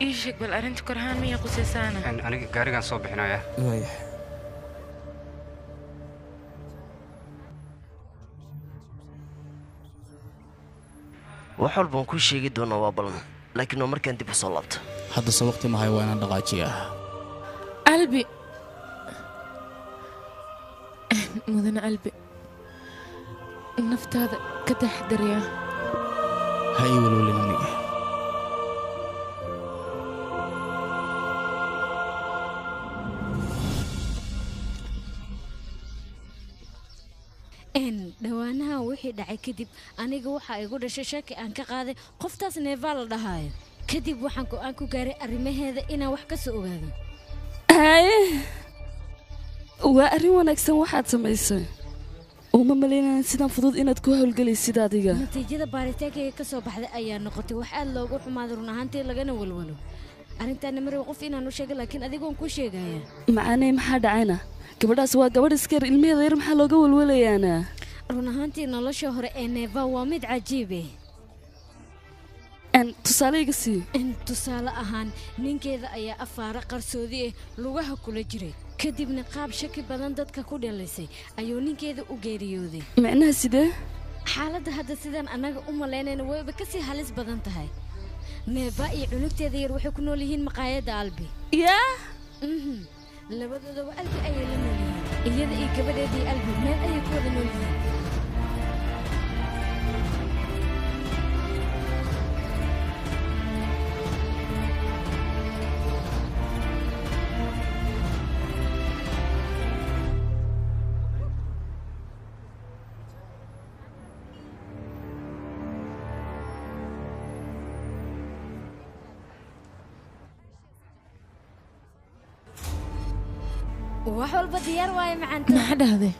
إيشك بالأرنت كرهان مية قصيصانة أنا قارقان صوب هنا وحول بنكون شيء جدا نوابلنا لكنه مركن دي بصلات هذا سوقت ما هي وانا دقاجية قلبي مدن قلبي النفط هذا كده دريا هاي ولولي نمي dhawaanaha wixii dhacay kadib aniga waxa ay igu dhashay shaki aan ka qaaday qoftaas neeva la dhahayo kadib waxaan go'aan ku gaaray arrimaheeda inaan wax ka soo ogaado waa arrin wanaagsan waxaad samaysay uma malaynayaan sidaan fudud inaad ku howlgelaysid adiga natiijada baaritaankayga ka soo baxday ayaa noqotay wax aad loogu xumaaday run ahaantii lagana walwalo arrintaana maray qof inaan u sheego laakiin adigoon ku sheegaya macaanay maxaa dhacayna gabadhaas waa gabadh iskar ilmaheeda yar maxaa looga walwalayaana run ahaantii nolosha hore ee neeva waa mid cajiib tusaale iga sii tusaale ahaan ninkeeda ayaa afaara qarsoodi lugaha kula jiray kadibna qaab shaki badan dadka ku dhalisay ayuu ninkeeda u geeriyooday macnaha sidee xaaladda hadda sidaan annaga u malaynayna wayba ka sii halis badan tahay neeva iyo cunugteeda yar waxay ku nool yihiin maqaayadda albi yaa labadoodaba albi ayay la nool yihiin iyada iyo gabadheedii albi meel ayay ku wada nool yihiin وحول بديار واي معنته ما حدا هذا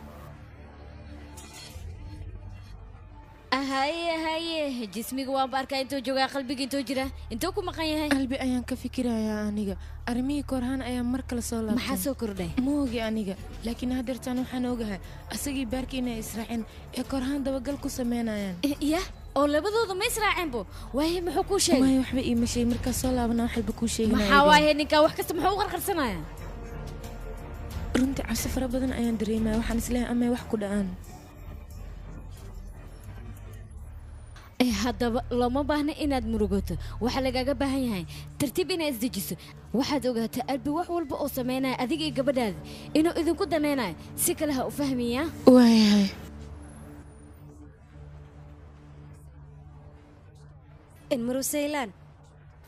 هاي جسمي قوام باركا انتو جوغا قلبي انتو جرا انتو كو مقان ياهي قلبي ايان كفكرة يا انيغا ارمي كورهان ايان مركل سولابتay ما حسو كردي موغي انيغا لكن هادرتان waxaan ogahay asagii baarkii inay israacin ee korhaan dabagal ku sameynayaan ya oo labadoodu ma israacin bo waay muxuu ku sheegay waay waxba ii mashay marka soo laabana waxba ku sheegnaa maxaa waay ninka wax kasta muxuu qarqarsanaya runtii cabsi fara badan ayaan dareemaa waxaan isleeyahay ama wax ku dhacaan haddaba lama baahna inaad murugoto waxa lagaaga baahan yahay tartiib inaad isdejiso waxaad ogaataa albi wax walba oo sameynaya adiga iyo gabadhaada inuu idinku danaynayo si kale ha u fahmiyaa waayahay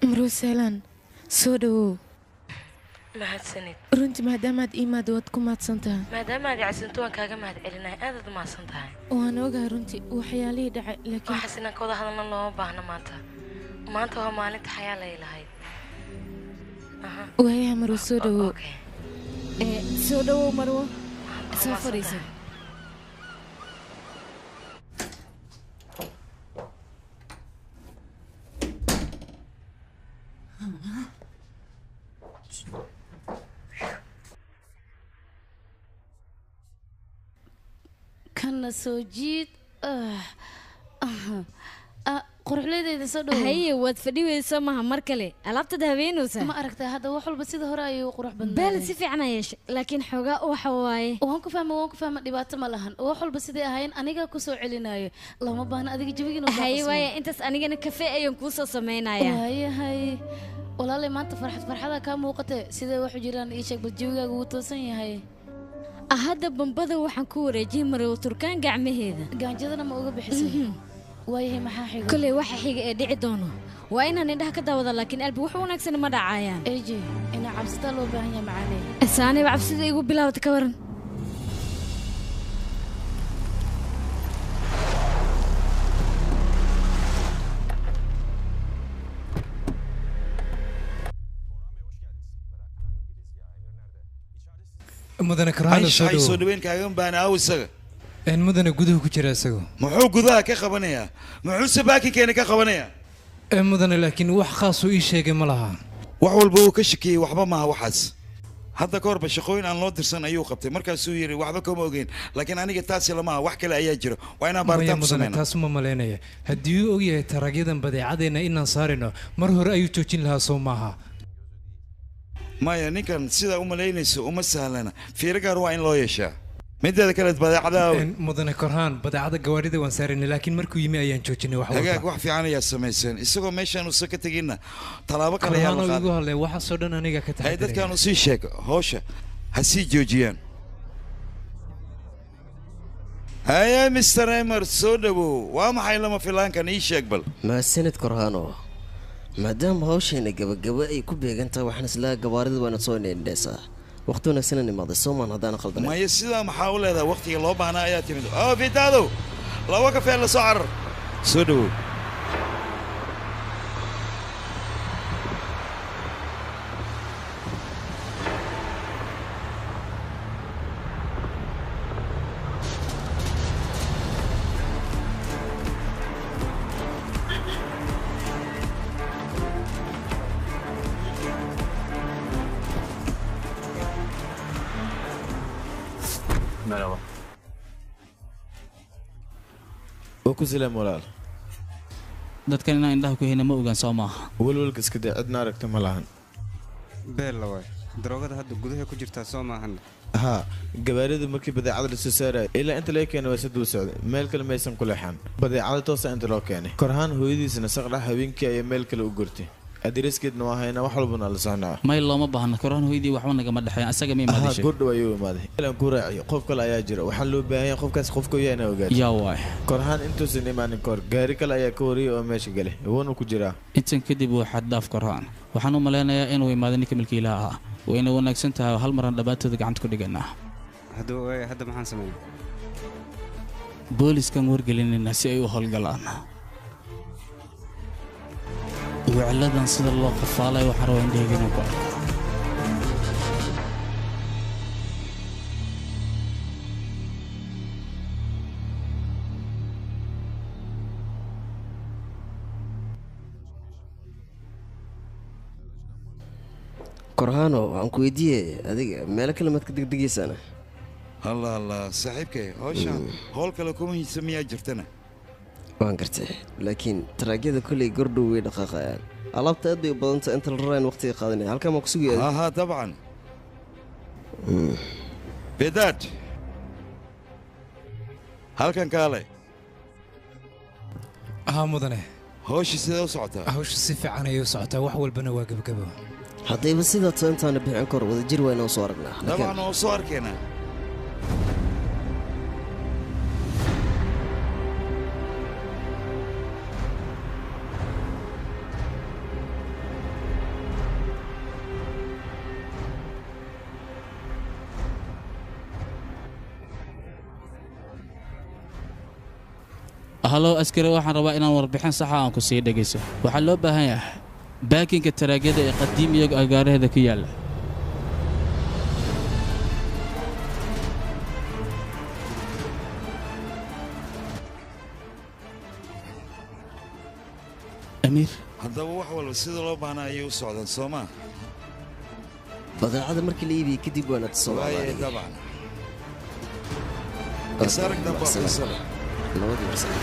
maruseylaan soo dhawow mahadsanid runtii maadaamaad iimaada waad ku mahadsantahay maadaamaad caysanto waan kaaga mahad celinahay aadaad u mahadsan tahay waan ogahay runtii waxyaalihii dhacay laakiin waxaas inaan ka wada hadalna looma baahno maanta waa maalinta xayaalay lahayd waayaha marwo soo dhawow soo dhawow marwo soo fadhiiso kana soo jiid quruxleedeeda soo dhaw haye waad fadhiweyso maha mar kale alaabtada habeenaysa ma aragtaa hadda wax walba sida hore ayuu qurux badnaa bal si fiican yeeshay laakiin xogaa waxa waaye waan ku fahma dhibaato ma lahan wax walba sidii ahayn aniga ku soo celinayo lama baahna adiga jawigiina haye waaye intaas anigana kafee ayaan kuu soo sameynaya haye walaalay maanta farxada ka muuqatay sidee wax jiraan ii sheeg bal jawigaagu wuu toosan yahay hadda bambada waxaan ku wareejiyay marow turkaan gacmaheeda gaanjadana ma uga bixisay waayahay maxaa xiga kulay waxa xiga ee dhici doono waa inaan indhaha ka daawada laakiin albi wax wanaagsan ma dhacayaan eeji ina cabsida loo baahan yahay macaanay saanay cabsida igu bilaawda ka waran mudane karaan soo dhaweyn kaaga baan aawisaga mudane guduhu ku jira isagu muxuu gudaha ka qabanayaa muxuu sabaaki keena ka qabanayaa mudane laakiin wax khaas uu ii sheegay ma laha wax walba uu ka shakiyay waxba maaha waxaas hadda ka horba shaqooyin aan loo dirsan ayuu qabtay markaasuu yidhi waxba kama ogeyn laakiin aniga taasi lama aha wax kale ayaa jira waa inaan baaritaan ku sameynaa taas ma malaynaya haddii uu ogyahay taraagyadan badeecadeenna inaan saarino mar hore ayuu joojin lahaa soo maaha maya ninkan sidaa u malaynayso uma sahlana fiiro gaar waa in loo yeeshaa mideeda kale badeecada mudane korhaan badeecada gawaarida waan saarinay laakiin markuu yimi ayaan joojinay hagaag wax fiican ayaa samayseen isagoo meeshaan uusan ka teginna tallaabo kale ayaa la igu hadlay waxaasoo dhan aniga ka tahay dadkaan usii sheeg howsha ha sii joojiyaan haya mister emer soo dhawow waa maxay lama filaankan ii sheeg bal mahadsanid korhaano maadaama hawshayna gabagaba ay ku beegan tahay waxaan islaa gawaarida waana soo indheendheesaa waqti wanaagsan imaaday soomaan haddaan khaldan maya sidaa maxaa u leedahay waqtiga loo baahnaa ayaa timid oo fidaado laba kafee la soo carar soo dhawow Merhaba. وكسلام ولا dadkan inaan indhaha ku hayna ma ogaan soo maaha walwalka iska daa cidna aragta ma lahan beella waay daroogada hadda gudaha ku jirtaa soo maahan ها gabaarida markii badeecada la soo saaray ilaa inta laga keenay waa saduu socday meel kale ma aysan ku leexan badeecada toos inta loo keenay korhaan hooyadiisna saqra habeenkii ay meel kale u gurtay adreskeedna waa hayna wax walbana la sahnaa mayl looma baahna korhaan hooyadii waxba nagama dhaxayn asaga ma imaadishay gurdhow ayuu imaaday ilaan ku raaciyo qof kale ayaa jira waxaan loo baahan yahay qofkaas qofka yaana ogaad yaa waay korhaan intuusan imaanin kor gaari kale ayaa ka wariyay oo meesha galay wuuna ku jiraa intan kadib waa xad dhaaf korhaan waxaan u maleynayaa inuu imaaday ninka milkiilaha ahaa wayna wanaagsan tahay hal maran dhabaatooda gacanta ku dhiganaa hadda maxaan sameeyay booliskan wargelinayna si ay u howlgalaan wicladan sida loo qafaalay waxaan rabaa indhahayga inaan ku arko korhaano waxaan ku weydiiyey adiga meelo kale maad ka degdegaysaana allah allah saaxiibkay howshaan howl kale kuma hiisa miyaa jirtana waan gartay laakiin taraagyada kolley gordhow way dhaqaaqayaan alaabta aad bay u badanta inta la rarayn waqtiga qaadanaya halkaa maa ku sugaya ها طبعا بداد halkan kaale ها mudane howsha sidee u socotaa hawsha si fiican ayay u socotaa wax walbana waa gabagabo haddayba sidaa to intaana bixin kor wada jir waa inaan soo aragnaa dabcan oo soo arkeynaa halo askari waxaan rabaa inaan warbixin saxa aan ku sii dhegayso waxaa loo baahan yahay baakinka taraagyada ee qadiim iyo agaaraheeda ku yaalla amiir haddaba wax walba sida loo baahnaa ayay u socdaan soo maa badeecada markii la iibiyey kadib waanaad soo waaye dabcan isarag damba faysal labadii barsan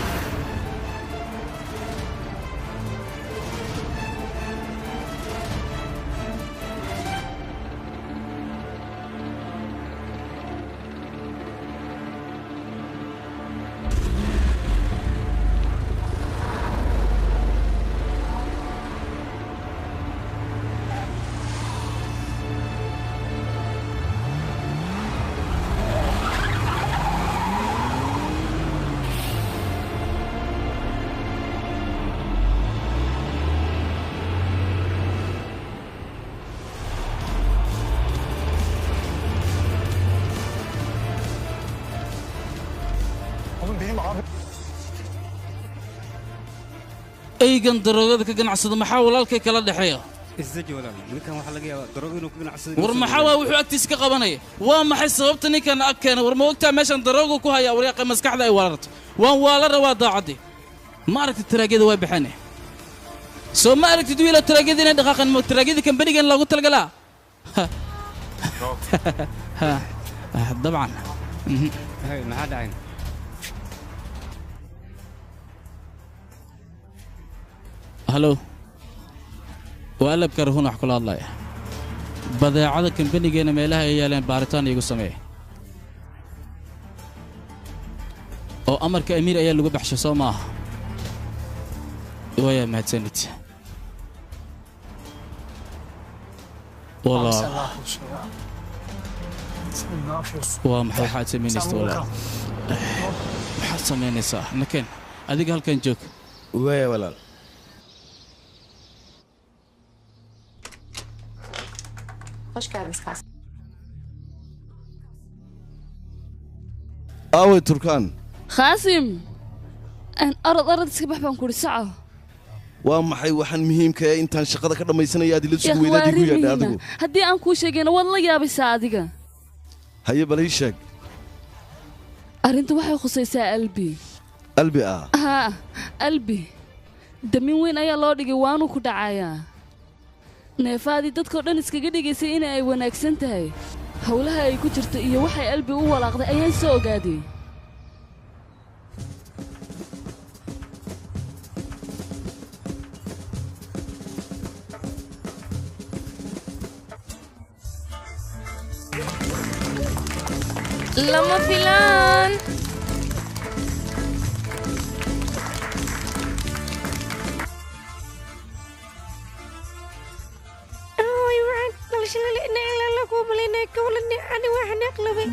eygan daroogada ka ganacsada maxaa walaalkay kala dhexeeya isdaji walaal ninkan waxaa laga yaabaa daroogo inuu ku ganacsado war maxaa waa wuxuu agtiisa ka qabanaya waa maxay sababta ninkan ag keena war ma ogtaa meeshan daroogu ku hayaa waryaaqay maskaxda ay weerarto waan waala rabaa daacaddi ma aragtid taraagyada way baxane soo ma aragtid wiilo taraagyada inay dhaqaaqan ma taraagyada kambanigan loogu talagalaa ها طبعا هاي ما حد عين هلو وقلب كرهون wax kula hadlaya badeecada kambanigeena meelaha ay yaaleen baaritaan igu sameeyay oo amarka amiir ayaa lagu baxshay soo maaha waya mahadsanid والله وما حد سمينيست والله حد سمينيسا لكن أديك هالكن جوك ويا ولا Hoş geldiniz Kasım. aaway turkaan khaasim aan arad iska bax baan kuri saco waa maxay waxaan muhiimka ah intaan shaqada ka dhamaysanaya aad ila sugu weynaad igu yeedhay adigu haddii aan kuu sheegayna waad la yaabaysaa adiga haye bal ii sheeg arrintu waxay khusaysaa albi albi ah haa albi damin weyn ayaa loo dhigay waanu ku dhacayaa neefaadii dadkoo dhan iskaga dhigaysay in ay wanaagsan tahay howlaha ay ku jirto iyo waxay albi u walaaqday ayaan soo ogaaday lama filaan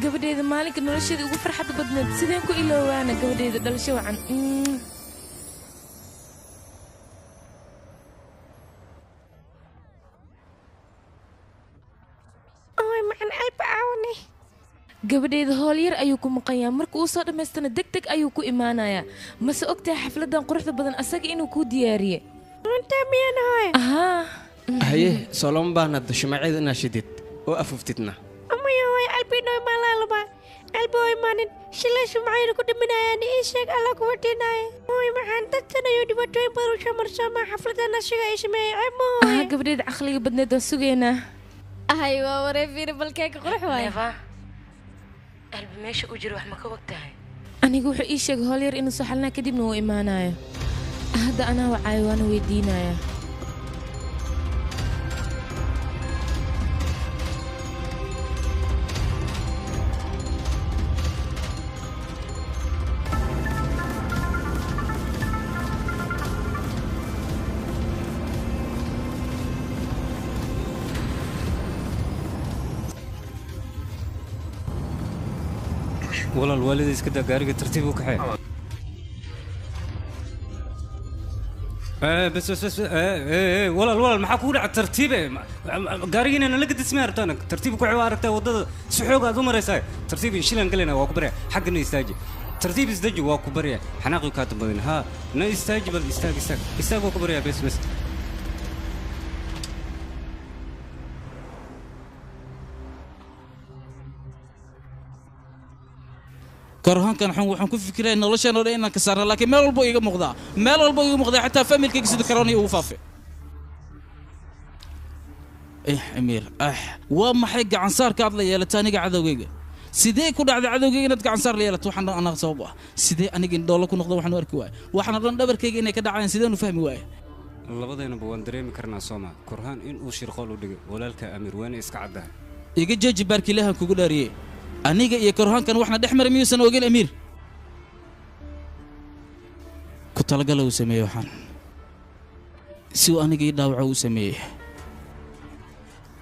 gabadheeda maalinka nolosheeda ugu farxadda badneed sideen ku iloowaana gabadheeda dhalasho wacan gabadheeda hool yar ayuu ku maqanyaa marka uu soo dhammaystana deg deg ayuu ku imaanayaa mase ogtahay xafladan quruxda badan asaga inuu kuu diyaariye haye soo lama baahna shumaceeda inaa shidid oo afuftidna gabadheeda caqliga badneed waan sugaynaa waa waree fiiri balkeeka qurux waay qalbi meesha u jiro wax ma ka wagtahay anigu wuxuu ii sheegay hool yar inuu soo xalnaa kadibna uu imaanayo hadda anaa wacaayo waana weydiinaya والله الوالد يسكت قارق ترتيب وكحيل بس والله ما حكون على الترتيب قارقين انا لقيت اسمي ارتانك ترتيبك وعوارك وضد سحوق هذا مره يساي ترتيب شيلان قلنا واكبر حقنا يستاجي ترتيب يستاجي واكبر حناقي كاتب ها نا يستاجي بل يستاج واكبر يا بس كرهان حن وحن كل فكرة إن الله شانو لنا كسرنا لكن ما البو يجي مقضى ما البو يجي مقضى حتى فمي الكيس ذكروني وفافي إيه أمير وما حق عنصار كاضل يا لتاني قاعد ويجي سيدي كل عذا ويجي نتك عنصار لي لتوحنا أنا صوبه سيدي أنا جن دولة كنا نقضى وحنا وركواي وحنا رن دبر كيجي إنك دعين سيدي نفهم واي الله بدينا بوندريم كرنا صوما كرهان إن وشير قالوا دقي ولا لك أمير وين إسقعدها يجي جاج بارك لها كقولاريه aniga iyo korhaankan waxna dhexmar miyuusan ogeyn amiir ku talagal uu sameeyay waxaan si uu aniga ii dhaawac uu sameeyay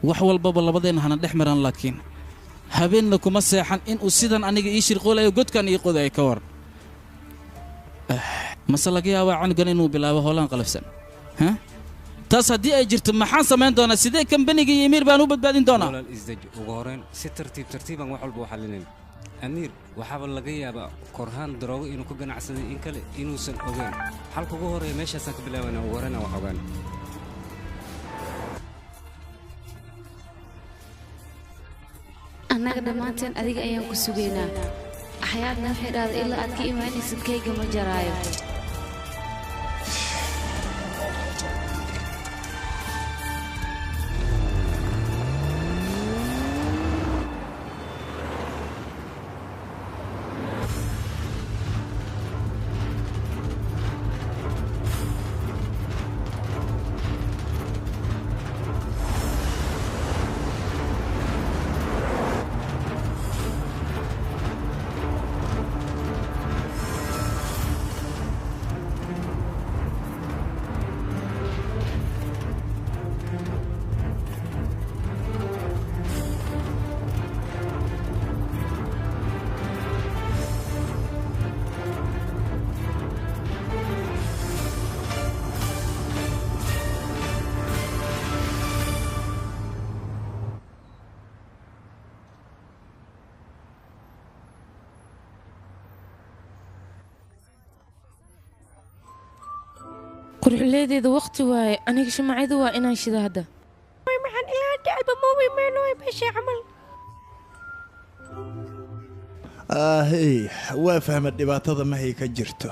wax walba labadeena hana dhexmaran laakiin habeenna kuma seexan in uu sidan aniga ii shirqoolayo godkan ii qoday ka war masalaga yaabaa canugan inuu bilaabo hoolaan qalafsan ha taas haddii ay jirto maxaan samayn doonaa sidee kambaniga iyo amiir baan u badbaadin doonaa walaal isdaj ugu horreyn si tartiiban wax walba u xallinayno amiir waxaaba laga yaabaa korhaan daroogo inuu ku ganacsaday in kale inuusan ogeyn xalka ugu horreeya meeshaasaan ka bilaabanaa ugu horreyn aan wax ogaan annaga dhammaanteen adiga ayaan ku sugaynaa axyaadna waxay dhahday ilaa aad ka imaanaysid kayga ma jaraayo qurxuleedeeda waqti waaye aniga shumacada waa inaan shida hadda maxaan ilaa dacba moobi meenoy meesha camal hey waa fahma dhibaatada mahay ka jirto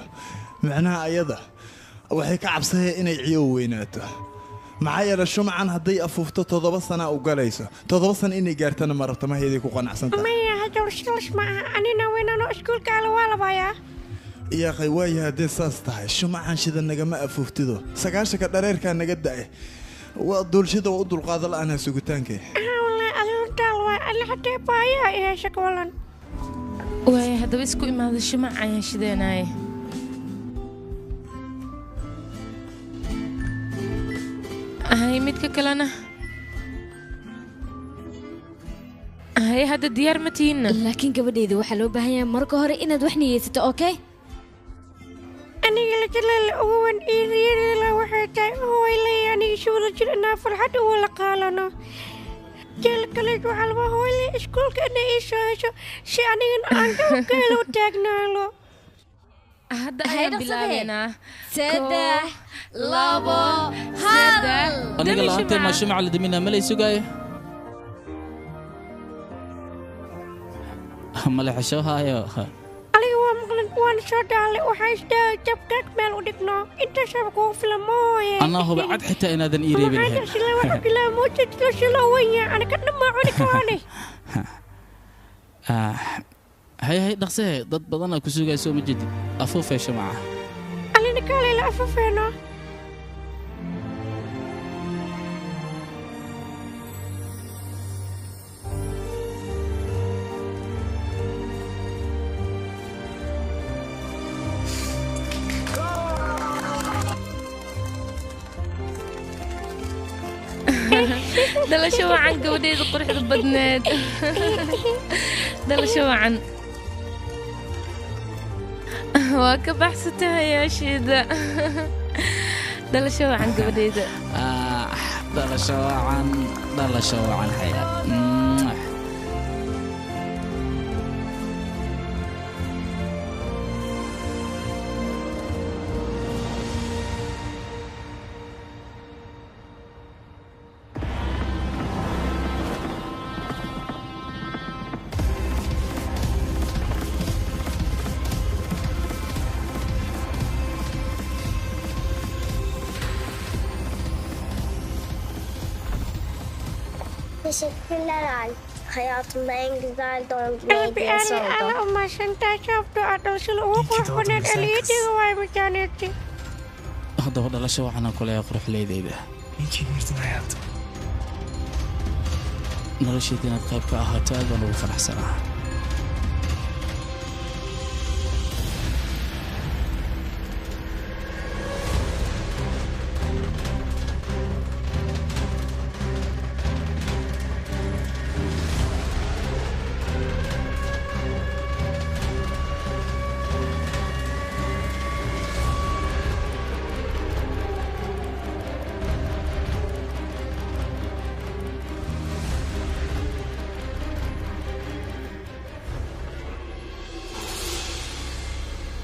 macnaha ayada waxay ka cabsayeen inay ciyow weynaato maxaa yeelay shumacan hadday afuufto 7 sana u galayso 7 sana inay gaartana ma rabto mahaydii ku qanacsan tahay maya hadow shilash ma aha anina weynano iskuulka ala waa labayaa yaa qay waaya haddii saas tahay shumacan shida nagama afuuftido 9ka dhareerkaa naga da'e waa duulshada u dulqaada la'aana sugitaankee wallaahi aduntaal waa alla xatee baayaa iyo shakwalan waaya haddaba isku imaada shumac ayaan shideenaaye hay midka kalena hay hadda diyaar ma tihiinna laakiin gabadhayda waxaa loo baahan yahay marka hore inaad wax niyeysato okay aniga la jalaala ugu wan iiriyadala waxay tahay hooylay aniga shuula jir inaa farxad ugu la qaalano jeel kale waxaa laba hooylay iskuulka inay ii soo hesho si anigana aan gabkeela u taagnaalo hadda ayaan bilaabeynaa 3 2 1 aniga laantay ma shumac la dimina ma lay sugaaye mala xashoohayo aniga waa maqlan waan soo dhaalay waxaa isdaa jabkaag meel u dhigno inta shaba kugu filan mooye anaa huba cad xitaa inaadan ii reebin lahayn hay dhaqse dad badan ku sugayso ma jidid afuufay shumaca alina kale la afuufeeno dhalasho wacan gabadheeda quruxda badneed dhalasho wacan waa ka baxsatay hayaasheeda dhalasho wacan gabadheeda dhalasho wacan haya Teşekkürler Al. Hayatımda en güzel doğum günü hediyesi oldu. Abi ama sen taşaptı adalsın o kurbanın eliydi var mı caneti? haddaba dhalasho waxaan ku leeyahay quruxleydayda ninkii girdin hayaatim noloshayda inaad qayb ka ahaato aad baan ugu faraxsanaa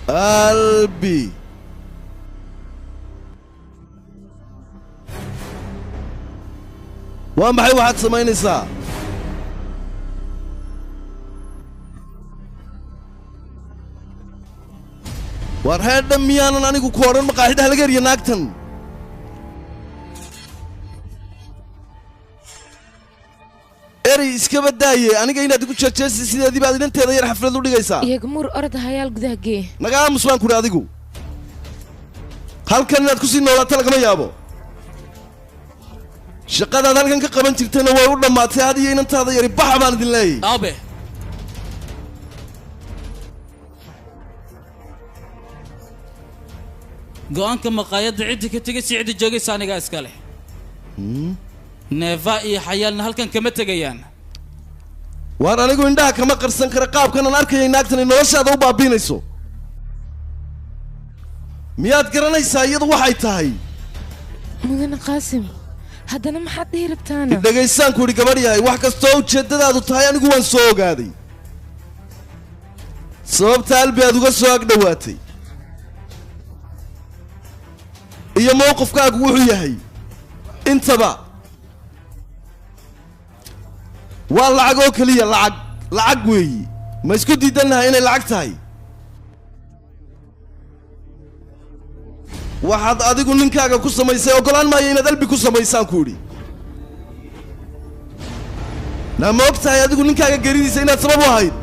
qalbi waa maxay waxaad samaynaysaa war heedha miyaanan anigu ku odhan maqaaxidaha laga eriya naagtan erey iska badaaye aniga inaad igu jeerjeesi sideedii baad inanteeda yar xaflad u dhigaysaa iyagmuur orod hayaal gudaha gee naga aamus baan kudhi adigu halkan inaad ku sii noolaato lagama yaabo shaqadaad halkan ka qaban jirtayna way u dhammaatay had iyo inantaada yari baxa baan idin leeyay aabe go'aanka maqaayadda cidda ka tegay si cidda joogaysa anigaa iska leh neefa iyo xayaalna halkan kama tegayaan waan anigu indhaha kama qarsan kara qaabkanaan arkayay naagtani noloshaada u baabiinayso miyaad garanaysaa iyadu waxay tahay mudane qaasim haddana maxaad dhihi rabtaana dhagaysaan ku idhi gabadh yahay wax kastoo ujeeddadaadu tahay anigu waan soo ogaaday sababta albi aad uga soo agdhowaatay iyo mowqifkaagu wuxuu yahay intaba waa lacag oo keliya lacag weeyi ma isku diidannahay inay lacag tahay waxaad adigu ninkaaga ku samaysay ogolaan maayo inaad albi ku samaysaan ku idhi naa ma og tahay adigu ninkaaga geridiisa inaad sabab u ahayd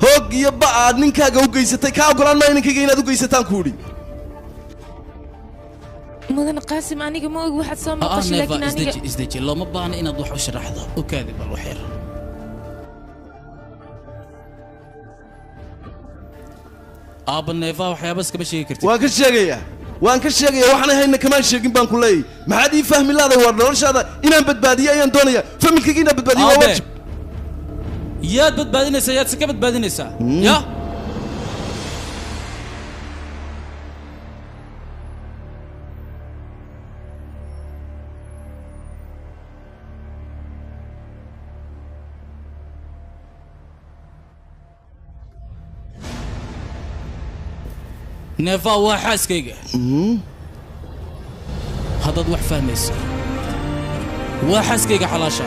hoog iyo ba aad ninkaaga u geysatay kaa ogolaan maayo ninkayga inaad u geysataan ku idhi mudan qaasim aniga ma og waxaad soo maqashay laakiin aniga isdeji looma baahna inaad wax u sharaxdo u kaadi bal wax yar aabba neefa waxyaaba iskama sheegi kartid waan ka sheegayaa waxaan hayna kamaan sheegin baan ku leeyahay maxaad ii fahmi laaday war noloshaada inaan badbaadiyo ayaan doonayaa familkayga inaan badbaadiyo waa waajib yaad badbaadinaysaa yaad se ka badbaadinaysaa ya neefa waa xaaskayga haddaad wax fahmayso waa xaaskayga xalaasha